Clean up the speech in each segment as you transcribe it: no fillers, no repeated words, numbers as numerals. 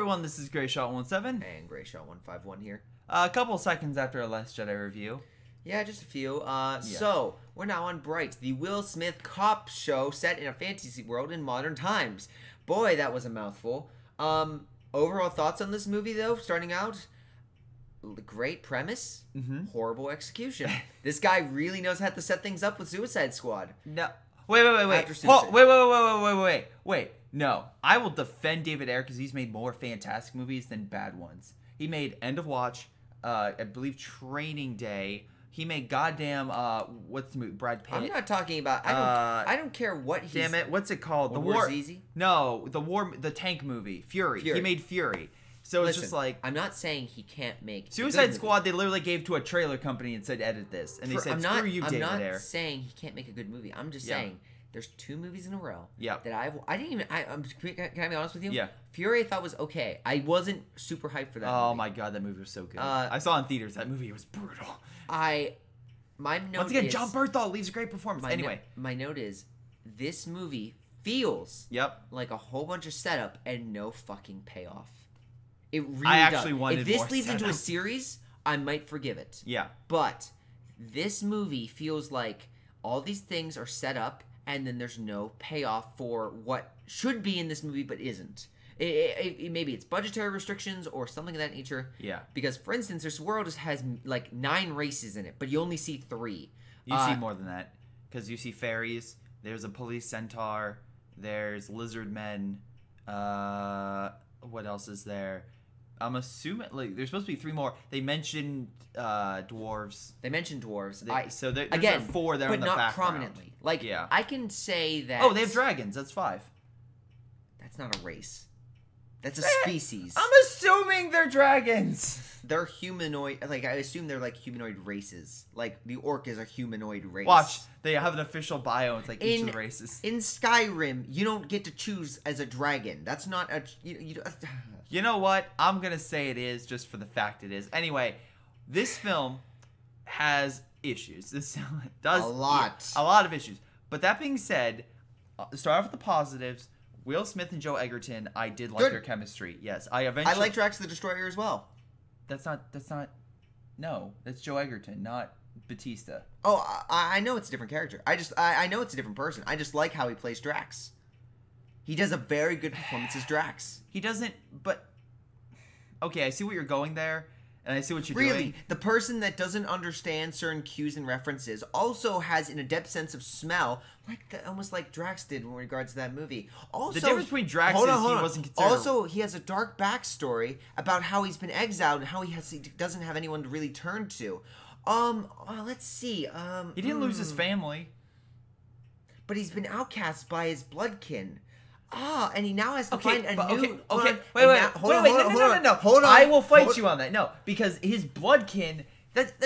everyone, this is Greyshot17. And Greyshot151 here. A couple seconds after our Last Jedi review. Yeah, just a few. So, we're now on Bright, the Will Smith cop show set in a fantasy world in modern times. Boy, that was a mouthful. Overall thoughts on this movie, though, starting out? Great premise, horrible execution. This guy really knows how to set things up with Suicide Squad. No. Wait. No. I will defend David Ayer because he's made more fantastic movies than bad ones. He made End of Watch, I believe Training Day. He made goddamn, what's the movie? Brad Pitt. I'm not talking about, I don't care what he's... Damn it, what's it called? The War is Easy? No, the tank movie. Fury. He made Fury. So it's just like... I'm not saying he can't make... Suicide Squad, they literally gave to a trailer company and said, edit this. And they said, screw you, David Ayer. I'm not saying he can't make a good movie. I'm just saying... There's 2 movies in a row that can I be honest with you? Yeah. Fury I thought was okay. I wasn't super hyped for that movie. Oh my god, that movie was so good. I saw it in theaters. That movie was brutal. Once again, John Berthal leaves a great performance. Anyway. My note is, this movie feels like a whole bunch of setup and no fucking payoff. It really I actually wanted If this leads into a series, I might forgive it. Yeah. But this movie feels like all these things are set up and then there's no payoff for what should be in this movie but isn't. Maybe it's budgetary restrictions or something of that nature. Yeah. Because, for instance, this world has like 9 races in it, but you only see 3. You see more than that. Because you see fairies, there's a police centaur, there's lizard men, what else is there? I'm assuming there's supposed to be 3 more. They mentioned dwarves. So there's again 4 there in the background. But not prominently. Like, I can say that... Oh, they have dragons. That's 5. That's not a race. That's a species. I'm assuming they're dragons. They're humanoid. Like, I assume they're like humanoid races. Like, the orc is a humanoid race. Watch. They have an official bio. It's like each of the races. In Skyrim, you don't get to choose as a dragon. That's not a... You know what? I'm going to say it is just for the fact it is. Anyway, this film has issues. This film does... A lot. A lot of issues. But that being said, start off with the positives. Will Smith and Joe Egerton, I did like their chemistry. Yes, I like Drax the Destroyer as well. That's not... No, that's Joe Egerton, not Batista. Oh, I know it's a different character. I know it's a different person. I just like how he plays Drax. He does a very good performance as Drax. He doesn't, but... Okay, I see what you're going there, and I see what you're doing. Really, the person that doesn't understand certain cues and references also has an adept sense of smell, almost like Drax did in regards to that movie. Also, the difference between Drax is he wasn't considered... Also, he has a dark backstory about how he's been exiled and how he doesn't have anyone to really turn to. Let's see. He didn't lose his family. But he's been outcast by his bloodkin. And he now has to find a new... Okay, wait, hold on. I will fight you on that. No, because his bloodkin...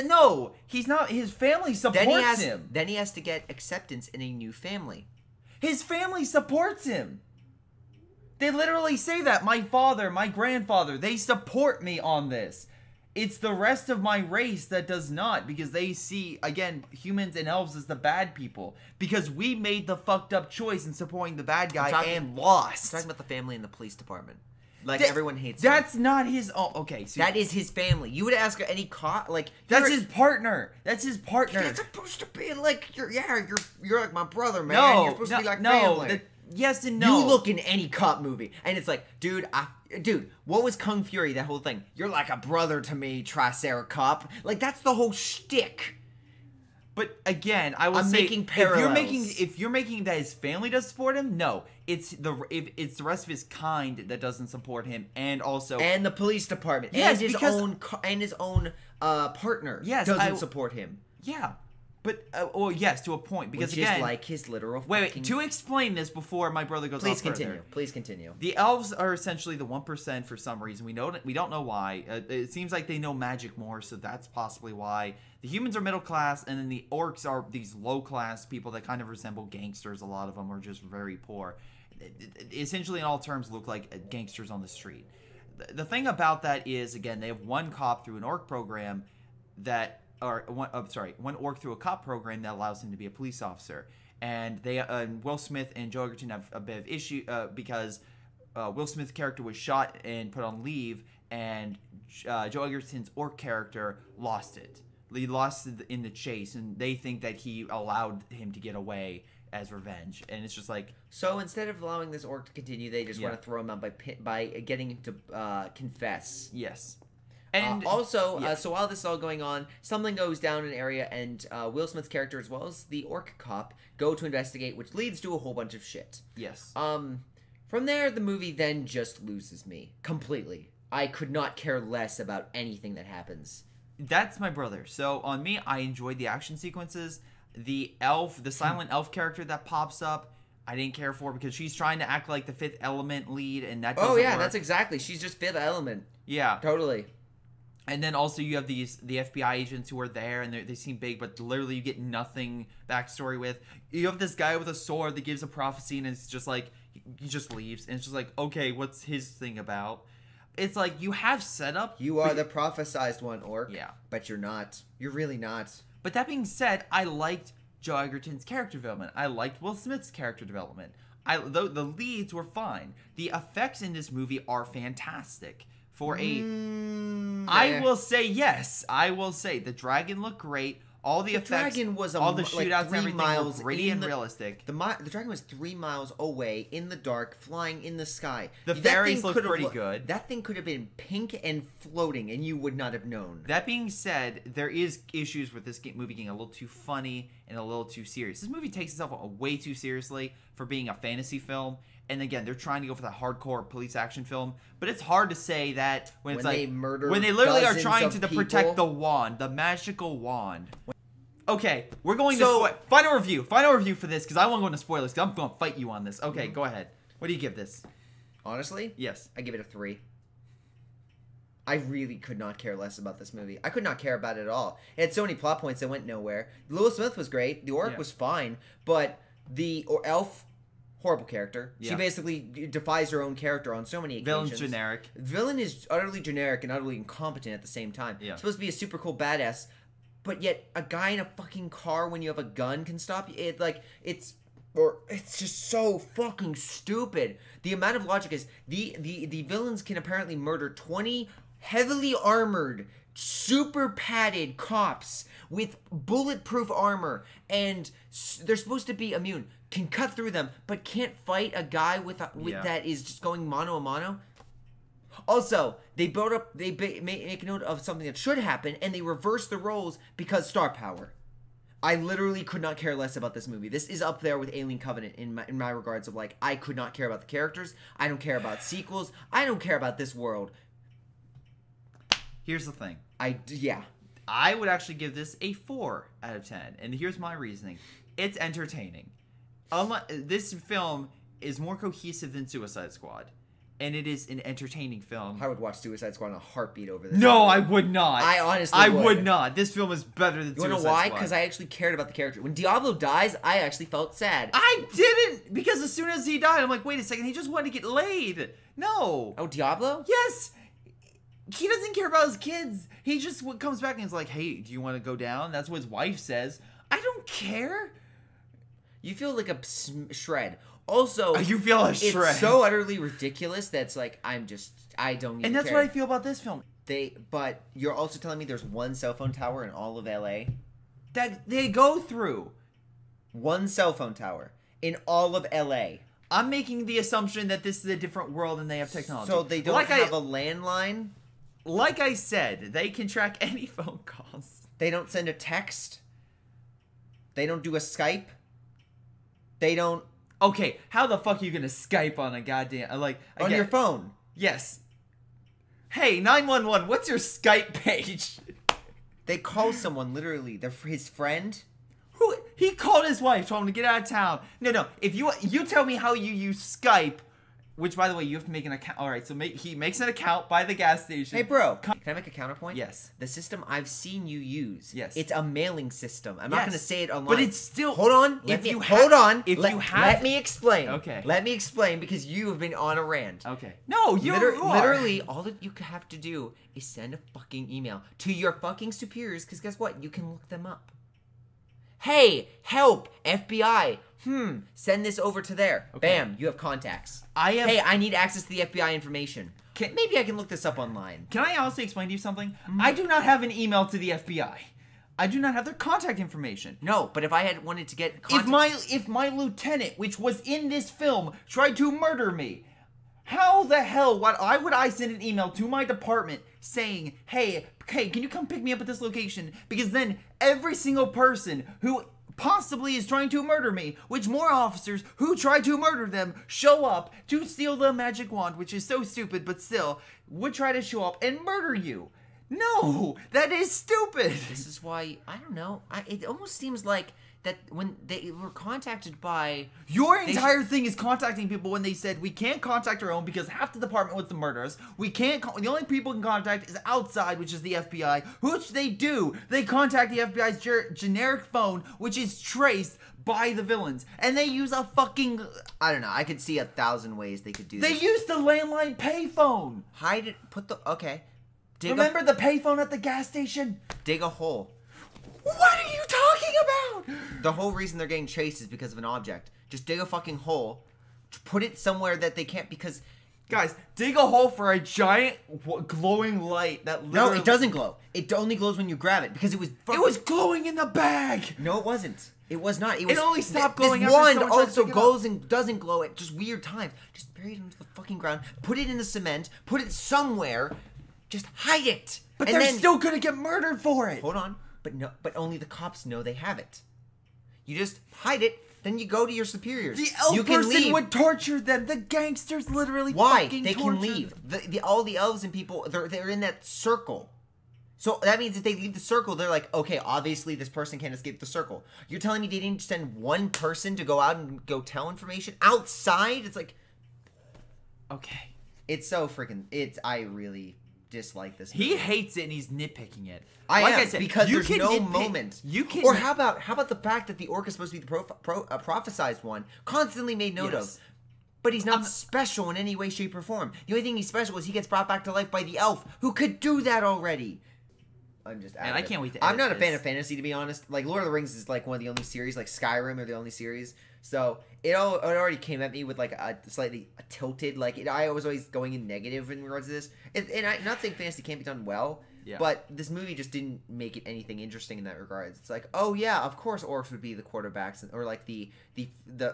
No, he's not... His family supports him. Then he has to get acceptance in a new family. His family supports him. They literally say that. My father, my grandfather, they support me on this. It's the rest of my race that does not, because they see, again, humans and elves as the bad people. Because we made the fucked up choice in supporting the bad guy and lost. I'm talking about the family in the police department. Like, everyone hates That's him. not his... Oh, okay. So that is his family. You would ask any cop, like... That's his partner. That's his partner. That's supposed to be like, you're like my brother, man. No, you're supposed to be like family. Yes and no. You look in any cop movie, and it's like, dude, what was Kung Fury, that whole thing? You're like a brother to me, Triceracop. Like, that's the whole shtick. But again, I will say, making parallels. If you're making that his family does support him, no, it's the rest of his kind that doesn't support him, and the police department, yes, and his own partner doesn't support him. Yeah. But, yes, to a point, because again... Which is like his literal Wait, to explain this before my brother goes off further. Please continue. The elves are essentially the 1% for some reason. We don't know why. It seems like they know magic more, so that's possibly why. The humans are middle class, and then the orcs are these low-class people that kind of resemble gangsters. A lot of them are just very poor. Essentially, in all terms, look like gangsters on the street. The thing about that is, again, they have one cop through an orc program that... one orc through a cop program that allows him to be a police officer. And Will Smith and Joe Egerton have a bit of issue because Will Smith's character was shot and put on leave, and Joe Egerton's orc character lost it. He lost it in the chase, and they think that he allowed him to get away as revenge. And it's just like... So instead of allowing this orc to continue, they just want to throw him out by getting him to confess. Yes. And also, so while this is all going on, something goes down in an area, and Will Smith's character, as well as the orc cop, go to investigate, which leads to a whole bunch of shit. Yes. From there, the movie then just loses me completely. I could not care less about anything that happens. That's my brother. So on me, I enjoyed the action sequences. The silent elf character that pops up, I didn't care for because she's trying to act like the Fifth Element lead, and that doesn't work. That's exactly. She's just Fifth Element. Yeah. Totally. And then also you have the FBI agents who are there, and they seem big, but literally you get nothing backstory with. You have this guy with a sword that gives a prophecy, and it's just like, he just leaves. And it's just like, okay, what's his thing about? It's like, you have setup. You are the prophesized one, orc. Yeah. But you're not. You're really not. But that being said, I liked Joe Egerton's character development. I liked Will Smith's character development. The leads were fine. The effects in this movie are fantastic. I will say yes. I will say the dragon looked great. All the effects, dragon was all the shootouts, like and everything miles were gritty and realistic. The dragon was 3 miles away in the dark, flying in the sky. The fairies looked pretty good. That thing could have been pink and floating, and you would not have known. That being said, there is issues with this movie getting a little too funny and a little too serious. This movie takes itself way too seriously for being a fantasy film. And again, they're trying to go for that hardcore police action film, but it's hard to say that when it's they murder when they literally are dozens trying of to people. protect the wand, the magical wand. Okay, we're going to final review for this because I won't go into spoilers because I'm going to fight you on this. Okay, go ahead. What do you give this? Honestly, yes, I give it a 3. I really could not care less about this movie. I could not care about it at all. It had so many plot points that went nowhere. Will Smith was great. The orc was fine, but the elf. Horrible character. Yeah. She basically defies her own character on so many occasions. Villain's generic. Villain is utterly generic and utterly incompetent at the same time. Yeah. Supposed to be a super cool badass, but yet a guy in a fucking car when you have a gun can stop you. It's just so fucking stupid. The amount of logic is the villains can apparently murder 20 heavily armored, super padded cops with bulletproof armor, and they're supposed to be immune. Can cut through them, but can't fight a guy with that is just going mano a mano. Also, they make a note of something that should happen, and they reverse the roles because star power. I literally could not care less about this movie. This is up there with Alien Covenant in my regards of like, I could not care about the characters. I don't care about sequels. I don't care about this world. Here's the thing. I would actually give this a 4 out of 10, and here's my reasoning. It's entertaining. This film is more cohesive than Suicide Squad, and it is an entertaining film. I would watch Suicide Squad in a heartbeat over this. No, I would not. I honestly would not. This film is better than Suicide Squad. You wanna know why? Because I actually cared about the character. When Diablo dies, I actually felt sad. I didn't, because as soon as he died, I'm like, wait a second, he just wanted to get laid. No. Oh, Diablo? Yes. He doesn't care about his kids. He just comes back and is like, hey, do you want to go down? That's what his wife says. I don't care. You feel like a shred. Also, you feel a shred. It's so utterly ridiculous that's like, I don't even care. And that's what I feel about this film. But you're also telling me there's one cell phone tower in all of LA? That they go through. One cell phone tower in all of LA. I'm making the assumption that this is a different world and they have technology. So they don't have a landline? Like I said, they can track any phone calls. They don't send a text? They don't do a Skype? They don't... Okay, how the fuck are you gonna Skype on a goddamn... on your phone? Yes. Hey, 911, what's your Skype page? They call someone, literally. His friend? Who? He called his wife, told him to get out of town. No. If you tell me how you use Skype... Which, by the way, you have to make an account. All right, so he makes an account by the gas station. Hey, bro, can I make a counterpoint? Yes. The system I've seen you use. Yes. It's a mailing system. I'm not going to say it online. But it's still... Hold on. Let me explain. Okay. Let me explain because you have been on a rant. Okay. No, you are. Literally, all that you have to do is send a fucking email to your fucking superiors because guess what? You can look them up. hey, help, FBI. Send this over to there. Okay. Bam, you have contacts. Hey, I need access to the FBI information. Maybe I can look this up online. Can I honestly explain to you something? I do not have an email to the FBI. I do not have their contact information. No, but if I had wanted to get contact... If my lieutenant, which was in this film, tried to murder me, how the hell would I send an email to my department saying, hey, can you come pick me up at this location? Because then every single person who possibly is trying to murder me, which more officers who try to murder them show up to steal the magic wand, which is so stupid, but still, would try to show up and murder you. No, that is stupid. This is why, I don't know, it almost seems like that when they were contacted by... Your entire thing is contacting people when they said, we can't contact our own because half the department wants to murder us. We can't, the only people we can contact is outside, which is the FBI, which they do. They contact the FBI's generic phone, which is traced by the villains. And they use a fucking... I don't know, I could see 1,000 ways they could do this. They use the landline payphone. Hide it, okay. Remember the payphone at the gas station? Dig a hole. What are you talking about? The whole reason they're getting chased is because of an object. Just dig a fucking hole. Put it somewhere that they can't, because... Guys, dig a hole for a giant glowing light that literally... No, it doesn't glow. It only glows when you grab it, because it was... It was glowing in the bag! No, it wasn't. It was not. It only stopped glowing after someone wand also glows and doesn't glow at just weird times. Just bury it into the fucking ground. Put it in the cement. Put it somewhere. Just hide it. But they're still gonna get murdered for it. Hold on. But only the cops know they have it. You just hide it, then you go to your superiors. The elf person would torture them. The gangsters literally fucking They torture can leave. All the elves and people, they're in that circle. So that means if they leave the circle, they're like, okay, obviously this person can't escape the circle. You're telling me they didn't send one person to go out and go tell information outside? It's like, okay. It's so freaking, I really dislike this movie. He hates it and he's nitpicking it. I said, because there's no moment. Or how about the fact that the orc is supposed to be the prophesized one, constantly made note of. But he's not special in any way, shape, or form. The only thing he's special is he gets brought back to life by the elf, who could do that already. I'm just... And I can't wait to I'm not a fan of fantasy, to be honest. Like, Lord of the Rings is like one of the only series, like Skyrim are the only series. So, it already came at me with like a slightly tilted, like, I was always going in negative in regards to this. And I'm not saying fantasy can't be done well, but this movie just didn't make it anything interesting in that regard. It's like, oh yeah, of course orcs would be the quarterbacks, or like the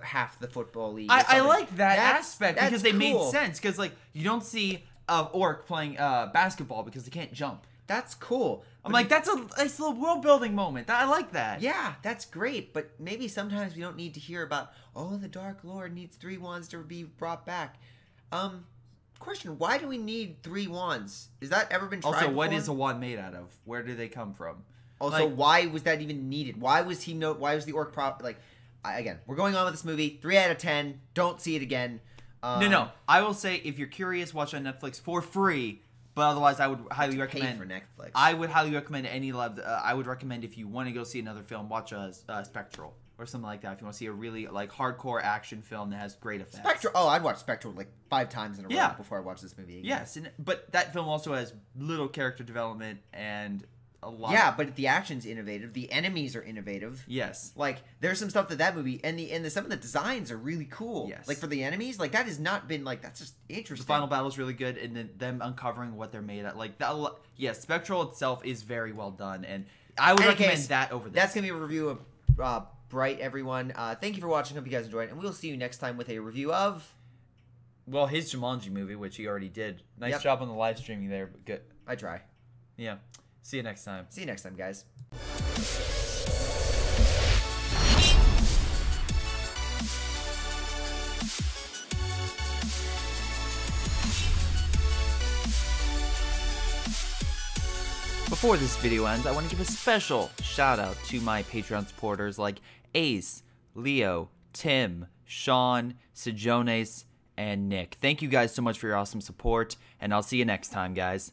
half the football league. I like that aspect because they made sense. Because like, you don't see an orc playing basketball because they can't jump. That's cool. I'm like, that's a nice little world building moment. I like that. Yeah, that's great. But maybe sometimes we don't need to hear about, oh, the Dark Lord needs 3 wands to be brought back. Question, why do we need 3 wands? Has that ever been tried Also, before? what is a wand made out of? Where do they come from? Also, like, why was that even needed? Why was the orc again, we're going on with this movie. 3 out of 10. Don't see it again. No. I will say, if you're curious, watch on Netflix for free. But otherwise, I would highly recommend. Pay for Netflix. I would highly recommend I would recommend if you want to go see another film, watch Spectral or something like that. If you want to see a really like hardcore action film that has great effects. Spectral. Oh, I'd watch Spectral like 5 times in a row before I watch this movie again. Yes, but that film also has little character development and a lot. Yeah, but the action's innovative. The enemies are innovative. Yes. Like, there's some stuff that movie, and some of the designs are really cool. Yes. Like, for the enemies, like, that has not been, like, that's just interesting. The final battle is really good, and then them uncovering what they're made of. Like, Spectral itself is very well done, and I would recommend that over this. That's going to be a review of Bright, everyone. Thank you for watching. Hope you guys enjoyed, and we'll see you next time with a review of... Well, his Jumanji movie, which he already did. Nice job on the live streaming there, but good. I try. Yeah. See you next time. See you next time, guys. Before this video ends, I want to give a special shout out to my Patreon supporters like Ace, Leo, Tim, Sean, Sejones, and Nick. Thank you guys so much for your awesome support, and I'll see you next time, guys.